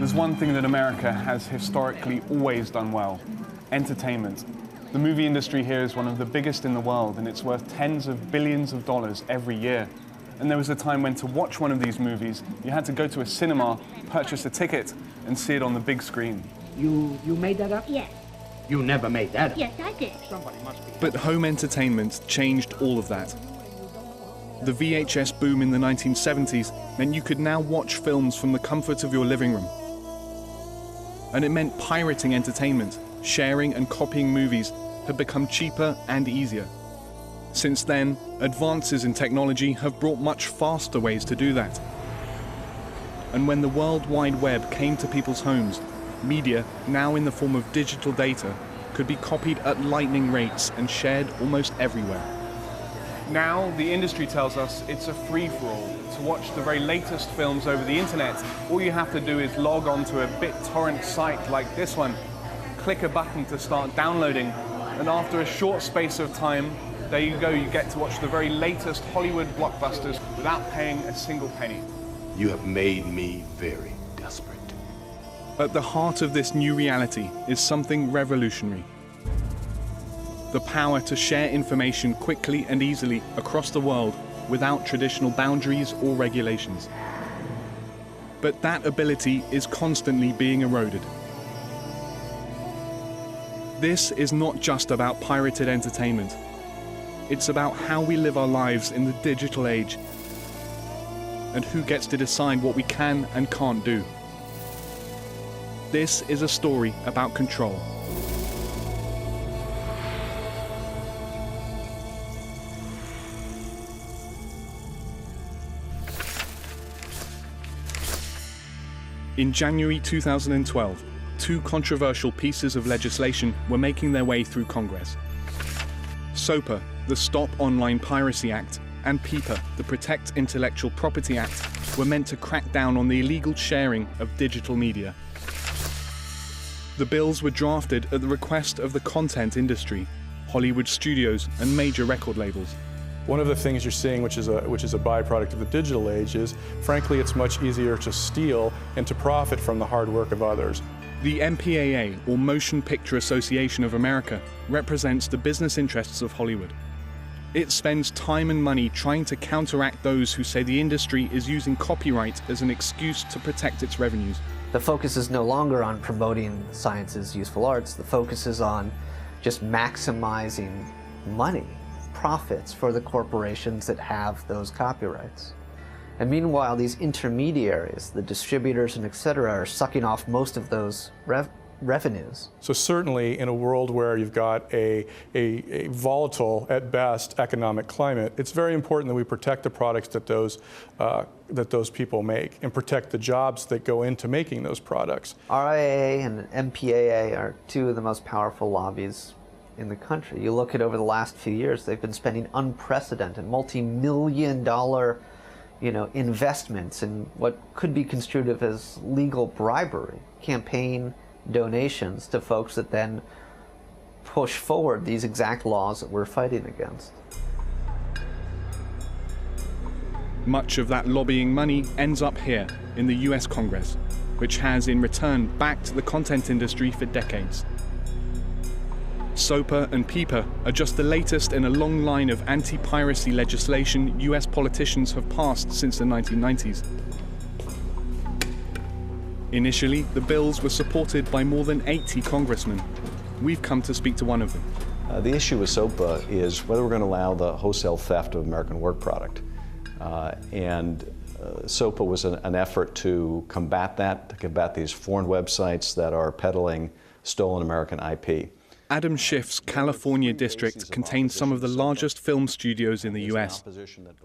There's one thing that America has historically always done well: entertainment. The movie industry here is one of the biggest in the world, and it's worth tens of billions of dollars every year. And there was a time when to watch one of these movies, you had to go to a cinema, purchase a ticket, and see it on the big screen. You made that up? Yes. You never made that up. Yes, I did. Somebody must be. But home entertainment changed all of that. The VHS boom in the 1970s meant you could now watch films from the comfort of your living room. And it meant pirating entertainment, sharing and copying movies had become cheaper and easier. Since then, advances in technology have brought much faster ways to do that. And when the World Wide Web came to people's homes, media, now in the form of digital data, could be copied at lightning rates and shared almost everywhere. Now, the industry tells us it's a free-for-all. To watch the very latest films over the internet, all you have to do is log on to a BitTorrent site like this one, click a button to start downloading, and after a short space of time, there you go, you get to watch the very latest Hollywood blockbusters without paying a single penny. You have made me very desperate. At the heart of this new reality is something revolutionary: the power to share information quickly and easily across the world without traditional boundaries or regulations. But that ability is constantly being eroded. This is not just about pirated entertainment. It's about how we live our lives in the digital age, and who gets to decide what we can and can't do. This is a story about control. In January 2012, two controversial pieces of legislation were making their way through Congress. SOPA, the Stop Online Piracy Act, and PIPA, the Protect Intellectual Property Act, were meant to crack down on the illegal sharing of digital media. The bills were drafted at the request of the content industry, Hollywood studios, and major record labels. One of the things you're seeing, which is a byproduct of the digital age, is frankly it's much easier to steal and to profit from the hard work of others. The MPAA, or Motion Picture Association of America, represents the business interests of Hollywood. It spends time and money trying to counteract those who say the industry is using copyright as an excuse to protect its revenues. The focus is no longer on promoting science's useful arts. The focus is on just maximizing money, profits for the corporations that have those copyrights. And meanwhile, these intermediaries, the distributors and et cetera, are sucking off most of those revenues. So certainly in a world where you've got a volatile, at best, economic climate, it's very important that we protect the products that those people make and protect the jobs that go into making those products. RIAA and MPAA are two of the most powerful lobbies in the country. You look at over the last few years, they've been spending unprecedented, multi-million-dollar investments in what could be construed as legal bribery, campaign donations to folks that then push forward these exact laws that we're fighting against. Much of that lobbying money ends up here in the US Congress, which has in return backed the content industry for decades. SOPA and PIPA are just the latest in a long line of anti-piracy legislation US politicians have passed since the 1990s. Initially, the bills were supported by more than 80 congressmen. We've come to speak to one of them. The issue with SOPA is whether we're going to allow the wholesale theft of American work product. SOPA was an effort to combat that, to combat these foreign websites that are peddling stolen American IP. Adam Schiff's California district contains some of the largest film studios in the US.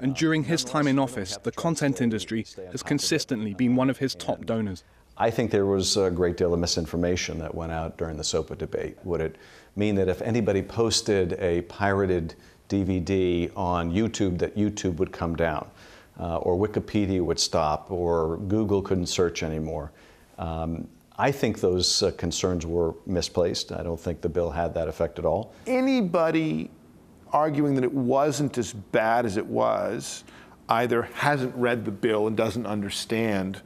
And during his time in office, the content industry has consistently been one of his top donors. I think there was a great deal of misinformation that went out during the SOPA debate. Would it mean that if anybody posted a pirated DVD on YouTube, that YouTube would come down, or Wikipedia would stop, or Google couldn't search anymore? I think those concerns were misplaced. I don't think the bill had that effect at all. Anybody arguing that it wasn't as bad as it was either hasn't read the bill and doesn't understand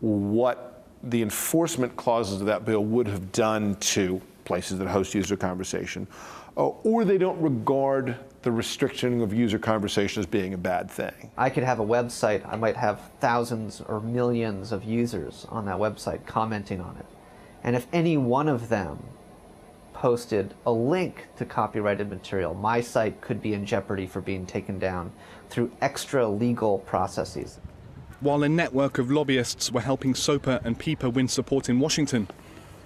what the enforcement clauses of that bill would have done to places that host user conversation, or they don't regard the restriction of user conversation as being a bad thing. I could have a website, I might have thousands or millions of users on that website commenting on it. And if any one of them posted a link to copyrighted material, my site could be in jeopardy for being taken down through extra legal processes. While a network of lobbyists were helping SOPA and PIPA win support in Washington,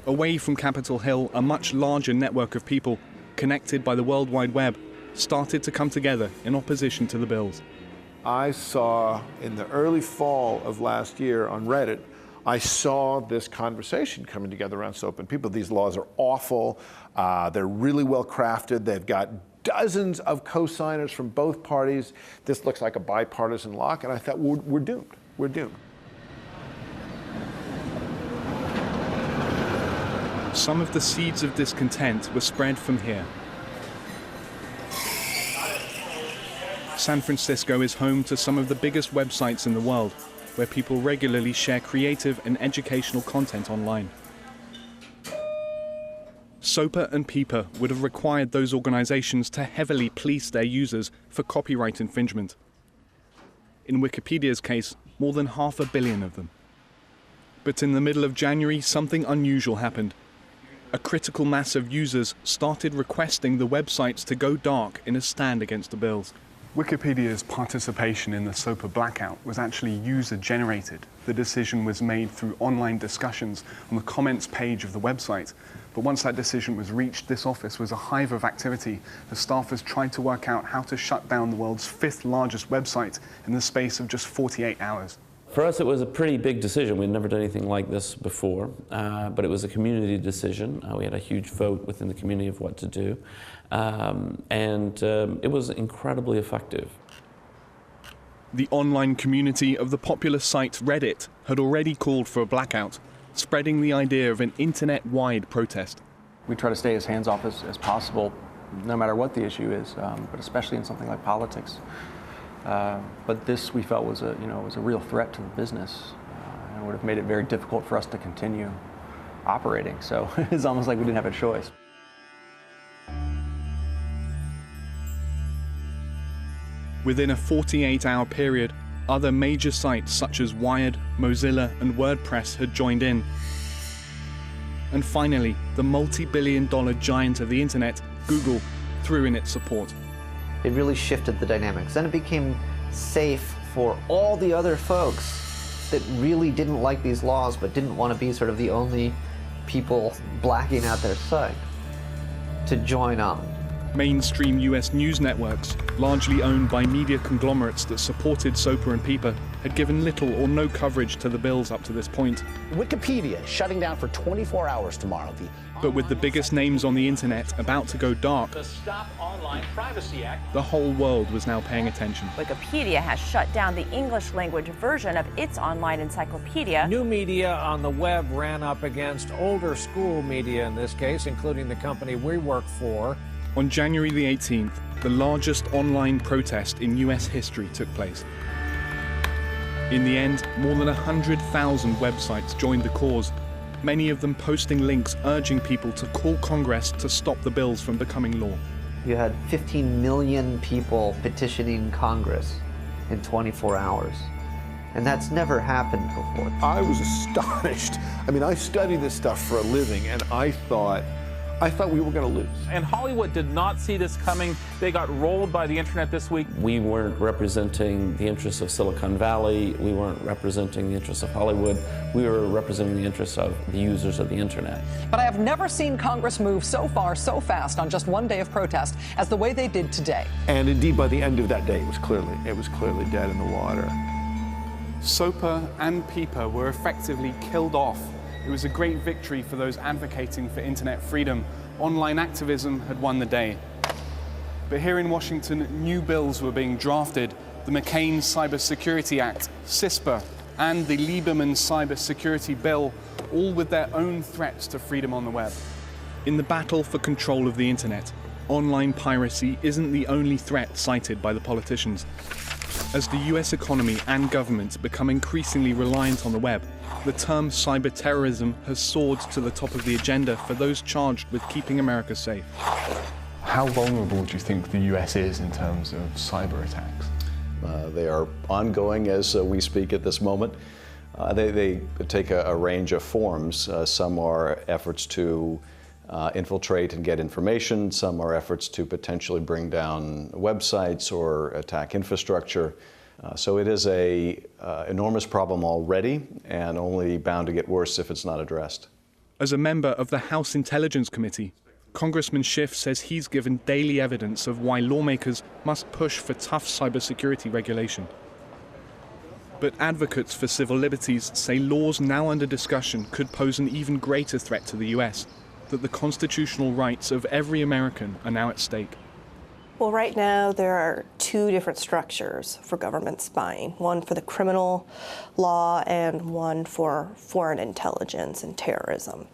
away from Capitol Hill, a much larger network of people connected by the World Wide Web started to come together in opposition to the bills. I saw in the early fall of last year on Reddit, I saw this conversation coming together around SOPA and PIPA. These laws are awful. They're really well crafted. They've got dozens of co-signers from both parties. This looks like a bipartisan lock, and I thought, we're doomed. We're doomed. Some of the seeds of discontent were spread from here. San Francisco is home to some of the biggest websites in the world, where people regularly share creative and educational content online. SOPA and PIPA would have required those organizations to heavily police their users for copyright infringement. In Wikipedia's case, more than 500 million of them. But in the middle of January, something unusual happened. A critical mass of users started requesting the websites to go dark in a stand against the bills. Wikipedia's participation in the SOPA blackout was actually user-generated. The decision was made through online discussions on the comments page of the website. But once that decision was reached, this office was a hive of activity as staffers tried to work out how to shut down the world's 5th largest website in the space of just 48 hours. For us, it was a pretty big decision. We'd never done anything like this before, but it was a community decision. We had a huge vote within the community of what to do, and it was incredibly effective. The online community of the popular site Reddit had already called for a blackout, spreading the idea of an internet-wide protest. We try to stay as hands-off as possible, no matter what the issue is, but especially in something like politics. But this we felt was a real threat to the business, and would have made it very difficult for us to continue operating. So it's almost like we didn't have a choice. Within a 48-hour period, other major sites such as Wired, Mozilla, and WordPress had joined in. And finally, the multi-billion-dollar giant of the internet, Google, threw in its support. It really shifted the dynamics. Then it became safe for all the other folks that really didn't like these laws but didn't want to be sort of the only people blacking out their site to join on. Mainstream US news networks, largely owned by media conglomerates that supported SOPA and PIPA, had given little or no coverage to the bills up to this point. Wikipedia shutting down for 24 hours tomorrow. But with the biggest names on the internet about to go dark, The Stop Online Piracy Act. the whole world was now paying attention. Wikipedia has shut down the English language version of its online encyclopedia. New media on the web ran up against older school media in this case, including the company we work for. On January the 18th, the largest online protest in US history took place. In the end, more than 100,000 websites joined the cause, many of them posting links urging people to call Congress to stop the bills from becoming law. You had 15 million people petitioning Congress in 24 hours. And that's never happened before. I was astonished. I mean, I study this stuff for a living, and I thought we were going to lose. And Hollywood did not see this coming. They got rolled by the internet this week. We weren't representing the interests of Silicon Valley. We weren't representing the interests of Hollywood. We were representing the interests of the users of the internet. But I have never seen Congress move so far, so fast on just one day of protest as the way they did today. And indeed, by the end of that day, it was clearly dead in the water. SOPA and PIPA were effectively killed off. It was a great victory for those advocating for internet freedom. Online activism had won the day. But here in Washington, new bills were being drafted. The McCain Cybersecurity Act, CISPA, and the Lieberman Cybersecurity Bill, all with their own threats to freedom on the web. In the battle for control of the internet, online piracy isn't the only threat cited by the politicians. As the US economy and government become increasingly reliant on the web, the term cyber terrorism has soared to the top of the agenda for those charged with keeping America safe. How vulnerable do you think the US is in terms of cyber attacks? They are ongoing as we speak at this moment. They take a range of forms. Some are efforts to infiltrate and get information. Some are efforts to potentially bring down websites or attack infrastructure. So it is an enormous problem already and only bound to get worse if it's not addressed. As a member of the House Intelligence Committee, Congressman Schiff says he's given daily evidence of why lawmakers must push for tough cybersecurity regulation. But advocates for civil liberties say laws now under discussion could pose an even greater threat to the US, that the constitutional rights of every American are now at stake. Well, right now there are two different structures for government spying, one for the criminal law and one for foreign intelligence and terrorism.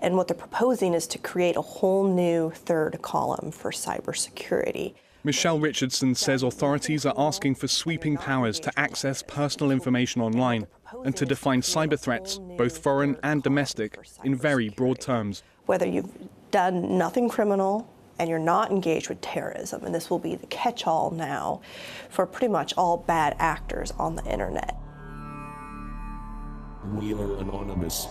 And what they're proposing is to create a whole new third column for cybersecurity. Michelle Richardson says authorities are asking for sweeping powers to access personal information online and to define cyber threats, both foreign and domestic, in very broad terms. Whether you've done nothing criminal and you're not engaged with terrorism, and this will be the catch-all now for pretty much all bad actors on the internet. We are anonymous.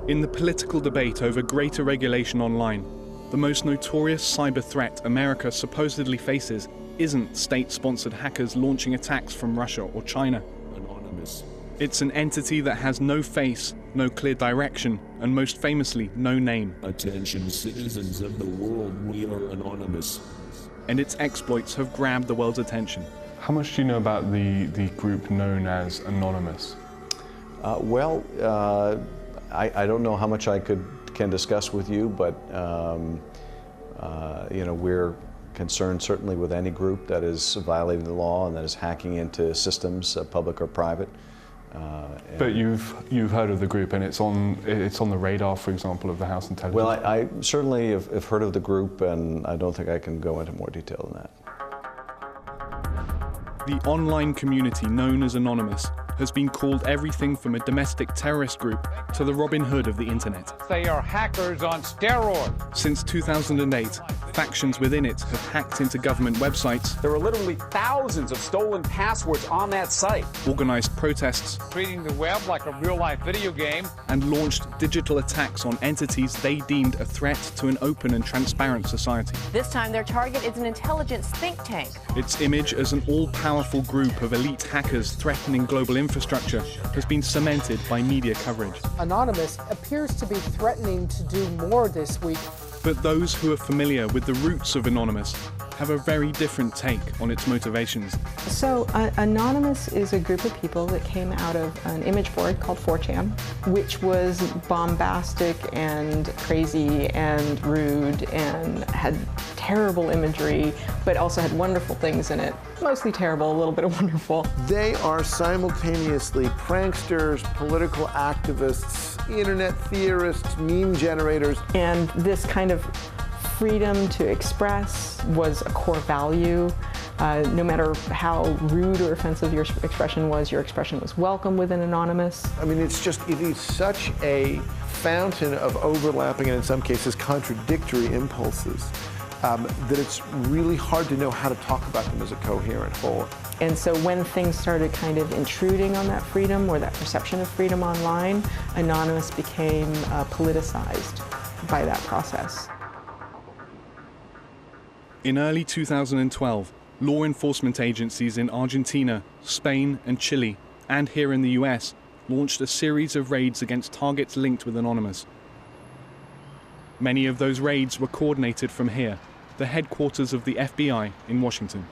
In the political debate over greater regulation online, the most notorious cyber threat America supposedly faces isn't state-sponsored hackers launching attacks from Russia or China. Anonymous. It's an entity that has no face, no clear direction, and most famously, no name. Attention, citizens of the world, we are anonymous. And its exploits have grabbed the world's attention. How much do you know about the group known as Anonymous? I don't know how much I can discuss with you, but we're concerned certainly with any group that is violating the law and that is hacking into systems, public or private. But you've heard of the group, and it's on the radar, for example, of the House Intelligence. Well, I certainly have heard of the group, and I don't think I can go into more detail than that. The online community known as Anonymous has been called everything from a domestic terrorist group to the Robin Hood of the internet. They are hackers on steroids. Since 2008, factions within it have hacked into government websites. There are literally thousands of stolen passwords on that site. Organized protests. Treating the web like a real-life video game. And launched digital attacks on entities they deemed a threat to an open and transparent society. This time their target is an intelligence think tank. Its image as an all-powerful group of elite hackers threatening global infrastructure has been cemented by media coverage. Anonymous appears to be threatening to do more this week. But those who are familiar with the roots of Anonymous have a very different take on its motivations. So Anonymous is a group of people that came out of an image board called 4chan, which was bombastic and crazy and rude and had terrible imagery, but also had wonderful things in it. Mostly terrible, a little bit of wonderful. They are simultaneously pranksters, political activists, internet theorists, meme generators. And this kind of freedom to express was a core value. No matter how rude or offensive your expression was welcome within Anonymous. I mean, it is such a fountain of overlapping and in some cases contradictory impulses that it's really hard to know how to talk about them as a coherent whole. And so when things started kind of intruding on that freedom or that perception of freedom online, Anonymous became politicized by that process. In early 2012, law enforcement agencies in Argentina, Spain, and Chile, and here in the US, launched a series of raids against targets linked with Anonymous. Many of those raids were coordinated from here, the headquarters of the FBI in Washington.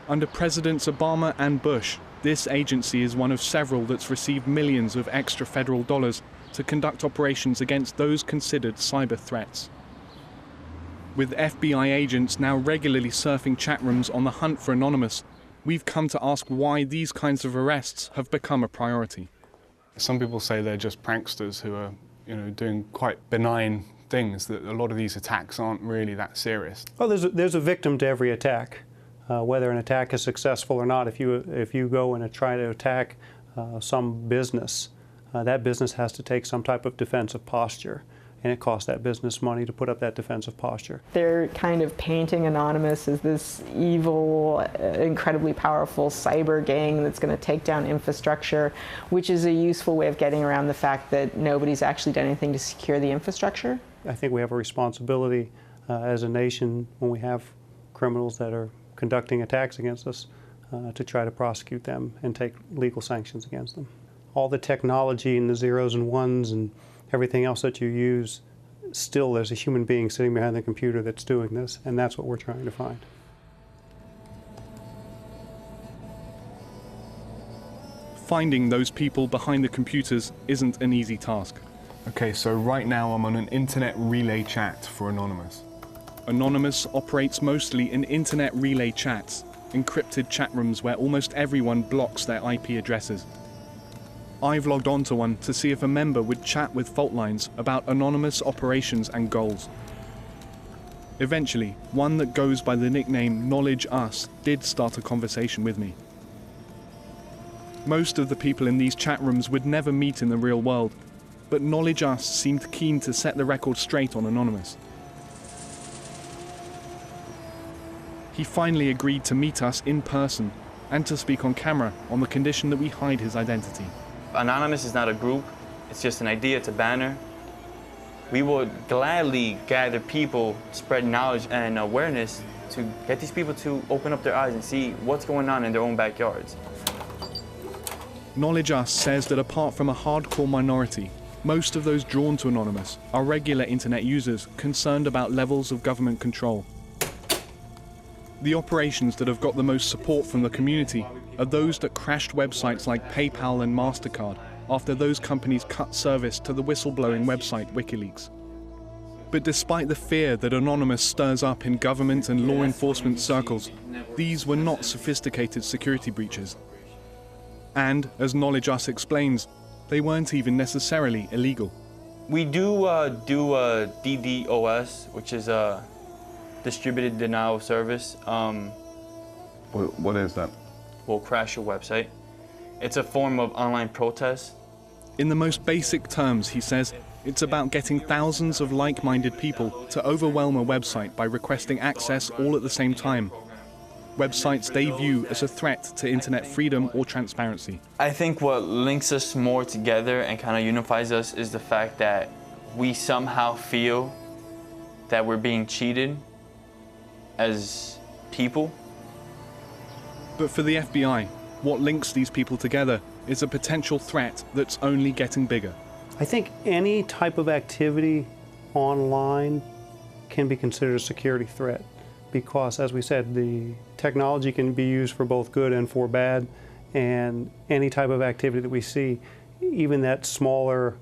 Under Presidents Obama and Bush, this agency is one of several that's received millions of extra federal dollars to conduct operations against those considered cyber threats. With FBI agents now regularly surfing chat rooms on the hunt for Anonymous, we've come to ask why these kinds of arrests have become a priority. Some people say they're just pranksters who are, doing quite benign things, that a lot of these attacks aren't really that serious. Well, there's a victim to every attack. whether an attack is successful or not. If you go and try to attack some business, that business has to take some type of defensive posture, and it costs that business money to put up that defensive posture. They're kind of painting Anonymous as this evil, incredibly powerful cyber gang that's going to take down infrastructure, which is a useful way of getting around the fact that nobody's actually done anything to secure the infrastructure. I think we have a responsibility as a nation when we have criminals that are conducting attacks against us to try to prosecute them and take legal sanctions against them. All the technology and the zeros and ones and everything else that you use, still there's a human being sitting behind the computer that's doing this, and that's what we're trying to find. Finding those people behind the computers isn't an easy task. Okay, so right now I'm on an internet relay chat for Anonymous. Anonymous operates mostly in internet relay chats, encrypted chat rooms where almost everyone blocks their IP addresses. I've logged onto one to see if a member would chat with fault lines about Anonymous operations and goals. Eventually, one that goes by the nickname Knowledge Us did start a conversation with me. Most of the people in these chat rooms would never meet in the real world, but Knowledge Us seemed keen to set the record straight on Anonymous. He finally agreed to meet us in person and to speak on camera on the condition that we hide his identity. Anonymous is not a group, it's just an idea, it's a banner. We would gladly gather people, spread knowledge and awareness to get these people to open up their eyes and see what's going on in their own backyards. Knowledge Us says that apart from a hardcore minority, most of those drawn to Anonymous are regular internet users concerned about levels of government control. The operations that have got the most support from the community are those that crashed websites like PayPal and MasterCard after those companies cut service to the whistleblowing website WikiLeaks. But despite the fear that Anonymous stirs up in government and law enforcement circles, these were not sophisticated security breaches. And, as Knowledge Us explains, they weren't even necessarily illegal. We do DDoS, which is a distributed denial of service. What is that? Will crash your website. It's a form of online protest. In the most basic terms, he says, it's about getting thousands of like-minded people to overwhelm a website by requesting access all at the same time. Websites they view as a threat to internet freedom or transparency. I think what links us more together and kind of unifies us is the fact that we somehow feel that we're being cheated as people. But for the FBI, what links these people together is a potential threat that's only getting bigger. I think any type of activity online can be considered a security threat because, as we said, the technology can be used for both good and for bad, and any type of activity that we see, even that smaller,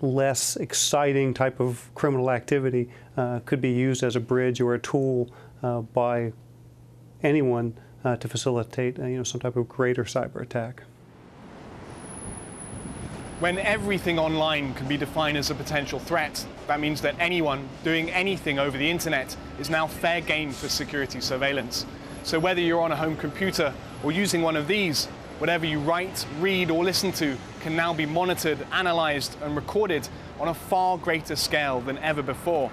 less exciting type of criminal activity could be used as a bridge or a tool by anyone to facilitate some type of greater cyber attack. When everything online can be defined as a potential threat, that means that anyone doing anything over the internet is now fair game for security surveillance. So whether you're on a home computer or using one of these, whatever you write, read, or listen to can now be monitored, analyzed, and recorded on a far greater scale than ever before.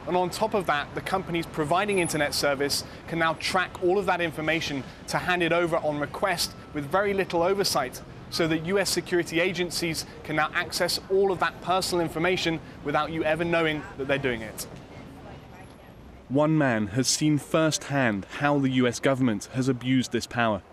And on top of that, the companies providing internet service can now track all of that information to hand it over on request with very little oversight, so that US security agencies can now access all of that personal information without you ever knowing that they're doing it. One man has seen firsthand how the US government has abused this power.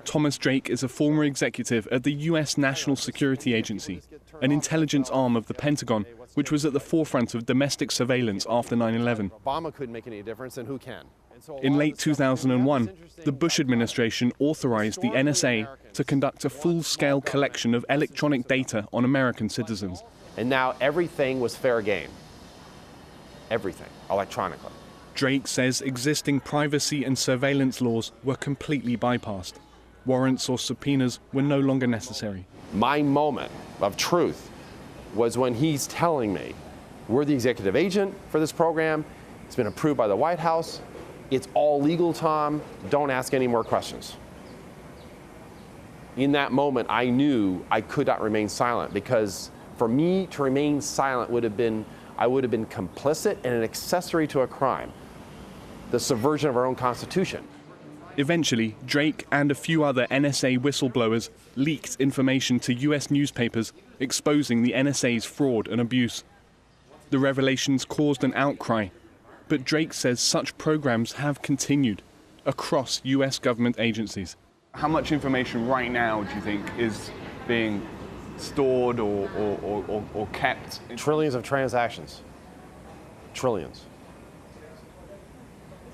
Thomas Drake is a former executive at the US National Security Agency, an intelligence arm of the Pentagon, which was at the forefront of domestic surveillance after 9/11. Obama couldn't make any difference, and who can? In late 2001, the Bush administration authorized the NSA to conduct a full-scale collection of electronic data on American citizens. And now everything was fair game. Everything, electronically. Drake says existing privacy and surveillance laws were completely bypassed. Warrants or subpoenas were no longer necessary. My moment of truth was when he's telling me, we're the executive agent for this program, it's been approved by the White House, It's all legal, Tom. Don't ask any more questions. In that moment, I knew I could not remain silent, because for me to remain silent I would have been complicit and an accessory to a crime, the subversion of our own Constitution. Eventually, Drake and a few other NSA whistleblowers leaked information to US newspapers exposing the NSA's fraud and abuse. The revelations caused an outcry, but Drake says such programs have continued across US government agencies. How much information right now do you think is being stored or kept? Trillions of transactions. Trillions.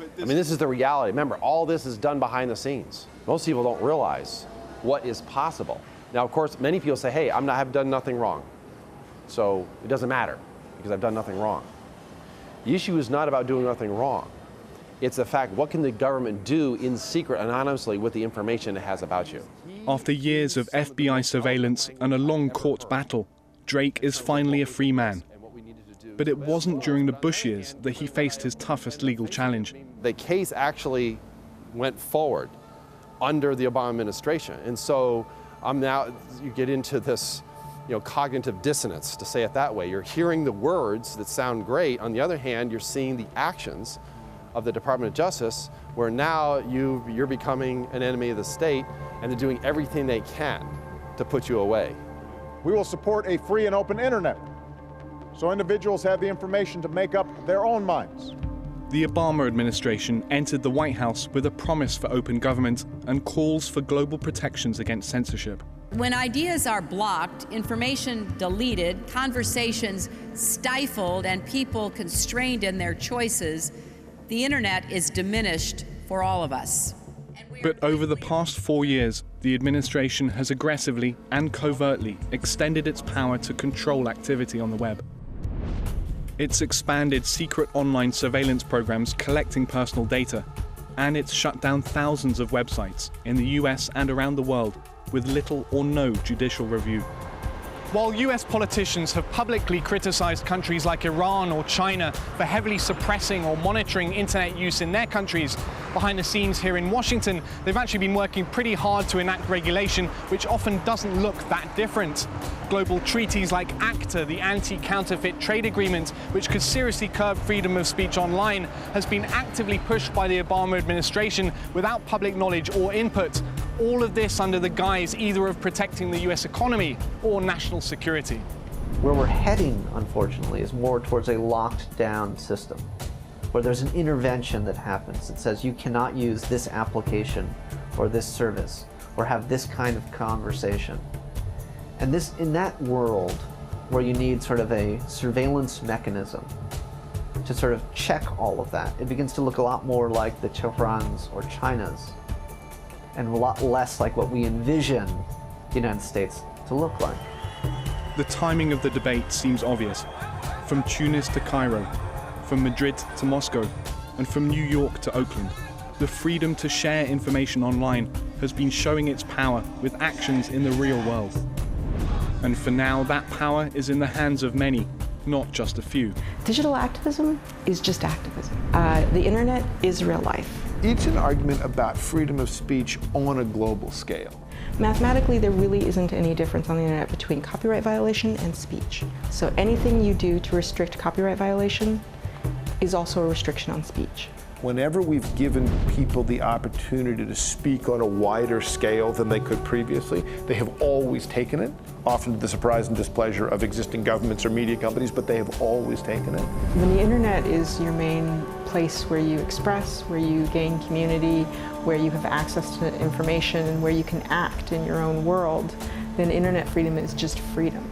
I mean, this is the reality. Remember, all this is done behind the scenes. Most people don't realize what is possible. Now, of course, many people say, hey, I've done nothing wrong, so it doesn't matter because I've done nothing wrong. The issue is not about doing nothing wrong. It's the fact, what can the government do in secret, anonymously, with the information it has about you? After years of FBI surveillance and a long court battle, Drake is finally a free man. But it wasn't during the Bush years that he faced his toughest legal challenge. The case actually went forward under the Obama administration. And so now you get into this cognitive dissonance, to say it that way. You're hearing the words that sound great. On the other hand, you're seeing the actions of the Department of Justice, where now you're becoming an enemy of the state, and they're doing everything they can to put you away. We will support a free and open internet, so individuals have the information to make up their own minds. The Obama administration entered the White House with a promise for open government and calls for global protections against censorship. When ideas are blocked, information deleted, conversations stifled, and people constrained in their choices, the internet is diminished for all of us. But over the past 4 years, the administration has aggressively and covertly extended its power to control activity on the web. It's expanded secret online surveillance programs collecting personal data, and it's shut down thousands of websites in the US and around the world with little or no judicial review. While US politicians have publicly criticized countries like Iran or China for heavily suppressing or monitoring internet use in their countries, behind the scenes here in Washington, they've actually been working pretty hard to enact regulation which often doesn't look that different. Global treaties like ACTA, the Anti-Counterfeit Trade Agreement, which could seriously curb freedom of speech online, has been actively pushed by the Obama administration without public knowledge or input. All of this under the guise either of protecting the US economy or national security. Where we're heading, unfortunately, is more towards a locked down system, where there's an intervention that happens that says you cannot use this application or this service or have this kind of conversation. And this, in that world where you need sort of a surveillance mechanism to sort of check all of that, it begins to look a lot more like the Tehrans or China's, and a lot less like what we envision the United States to look like. The timing of the debate seems obvious. From Tunis to Cairo, from Madrid to Moscow, and from New York to Oakland, the freedom to share information online has been showing its power with actions in the real world. And for now, that power is in the hands of many, not just a few. Digital activism is just activism. The internet is real life. It's an argument about freedom of speech on a global scale. Mathematically, there really isn't any difference on the internet between copyright violation and speech. So anything you do to restrict copyright violation is also a restriction on speech. Whenever we've given people the opportunity to speak on a wider scale than they could previously, they have always taken it, often to the surprise and displeasure of existing governments or media companies, but they have always taken it. When the internet is your main place where you express, where you gain community, where you have access to information, and where you can act in your own world, then internet freedom is just freedom.